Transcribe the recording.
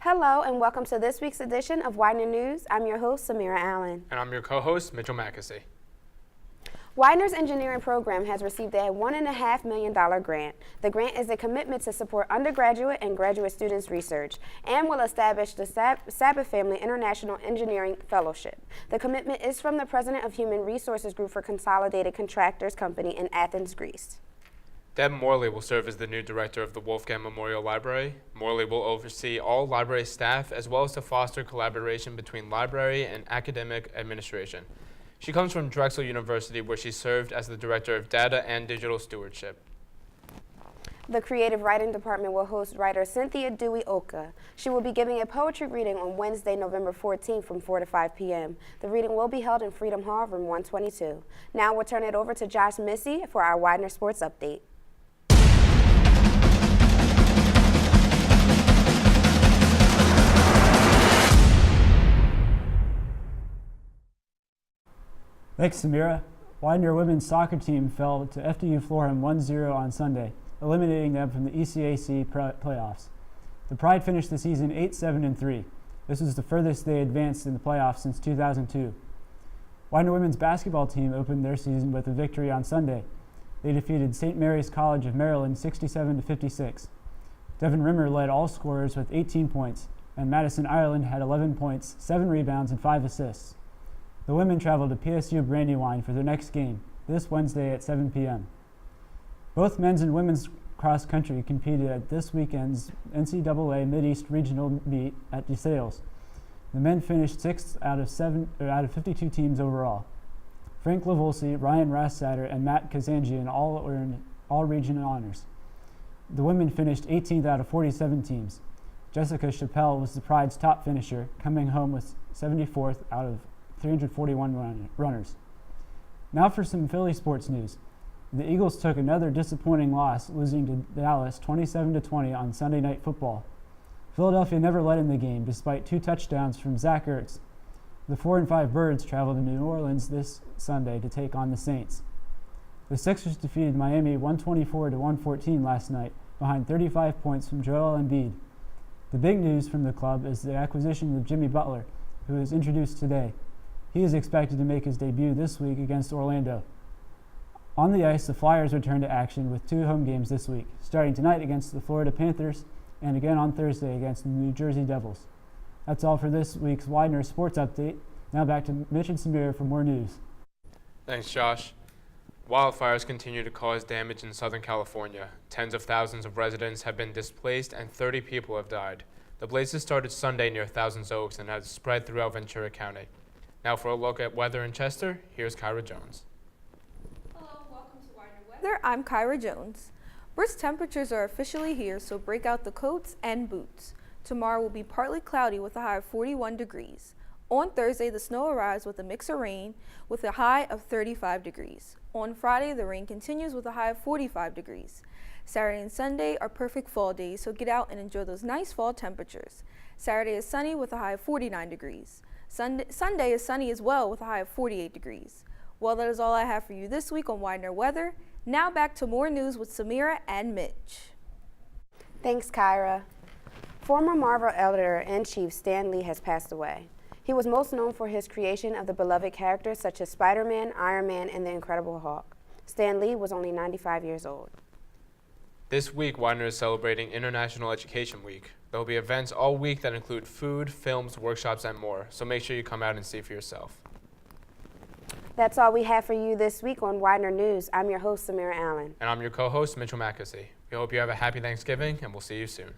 Hello and welcome to this week's edition of Widener News. I'm your host, Samira Allen. And I'm your co-host, Mitchell Mackesy. Widener's engineering program has received a $1.5 million grant. The grant is a commitment to support undergraduate and graduate students' research and will establish the Sabbath Family International Engineering Fellowship. The commitment is from the president of Human Resources Group for Consolidated Contractors Company in Athens, Greece. Deb Morley will serve as the new director of the Wolfgang Memorial Library. Morley will oversee all library staff as well as to foster collaboration between library and academic administration. She comes from Drexel University, where she served as the director of data and digital stewardship. The creative writing department will host writer Cynthia Dewey Oka. She will be giving a poetry reading on Wednesday, November 14th from 4 to 5 p.m. The reading will be held in Freedom Hall, room 122. Now we'll turn it over to Josh Missy for our Widener Sports Update. Thanks, Samira. Widener women's soccer team fell to FDU Florham 1-0 on Sunday, eliminating them from the ECAC playoffs. The Pride finished the season 8-7-3. This was the furthest they advanced in the playoffs since 2002. Widener women's basketball team opened their season with a victory on Sunday. They defeated St. Mary's College of Maryland 67-56. Devin Rimmer led all scorers with 18 points, and Madison Ireland had 11 points, 7 rebounds, and 5 assists. The women traveled to PSU Brandywine for their next game, this Wednesday at 7 p.m. Both men's and women's cross country competed at this weekend's NCAA Mideast Regional meet at DeSales. The men finished 6th out of 52 teams overall. Frank Lavolsi, Ryan Rassatter, and Matt Kazanjian all earned all-region honors. The women finished 18th out of 47 teams. Jessica Chappelle was the Pride's top finisher, coming home with 74th out of 341 runners. Now for some Philly sports news. The Eagles took another disappointing loss, losing to Dallas 27-20 on Sunday Night Football. Philadelphia never led in the game, despite 2 touchdowns from Zach Ertz. The 4-5 Birds traveled to New Orleans this Sunday to take on the Saints. The Sixers defeated Miami 124-114 last night, behind 35 points from Joel Embiid. The big news from the club is the acquisition of Jimmy Butler, who was introduced today. He is expected to make his debut this week against Orlando. On the ice, the Flyers return to action with 2 home games this week, starting tonight against the Florida Panthers and again on Thursday against the New Jersey Devils. That's all for this week's Widener Sports Update. Now back to Mitch and Samir for more news. Thanks, Josh. Wildfires continue to cause damage in Southern California. Tens of thousands of residents have been displaced and 30 people have died. The blazes started Sunday near Thousands Oaks and have spread throughout Ventura County. Now for a look at weather in Chester, here's Kyra Jones. Hello, welcome to Widener Weather. I'm Kyra Jones. Brisk temperatures are officially here, so break out the coats and boots. Tomorrow will be partly cloudy with a high of 41 degrees. On Thursday, the snow arrives with a mix of rain with a high of 35 degrees. On Friday, the rain continues with a high of 45 degrees. Saturday and Sunday are perfect fall days, so get out and enjoy those nice fall temperatures. Saturday is sunny with a high of 49 degrees. Sunday is sunny as well with a high of 48 degrees. Well, that is all I have for you this week on Widener Weather. Now back to more news with Samira and Mitch. Thanks, Kyra. Former Marvel editor-in-chief Stan Lee has passed away. He was most known for his creation of the beloved characters such as Spider-Man, Iron Man, and the Incredible Hulk. Stan Lee was only 95 years old. This week, Widener is celebrating International Education Week. There will be events all week that include food, films, workshops, and more, so make sure you come out and see for yourself. That's all we have for you this week on Widener News. I'm your host, Samira Allen. And I'm your co-host, Mitchell Mackesy. We hope you have a happy Thanksgiving, and we'll see you soon.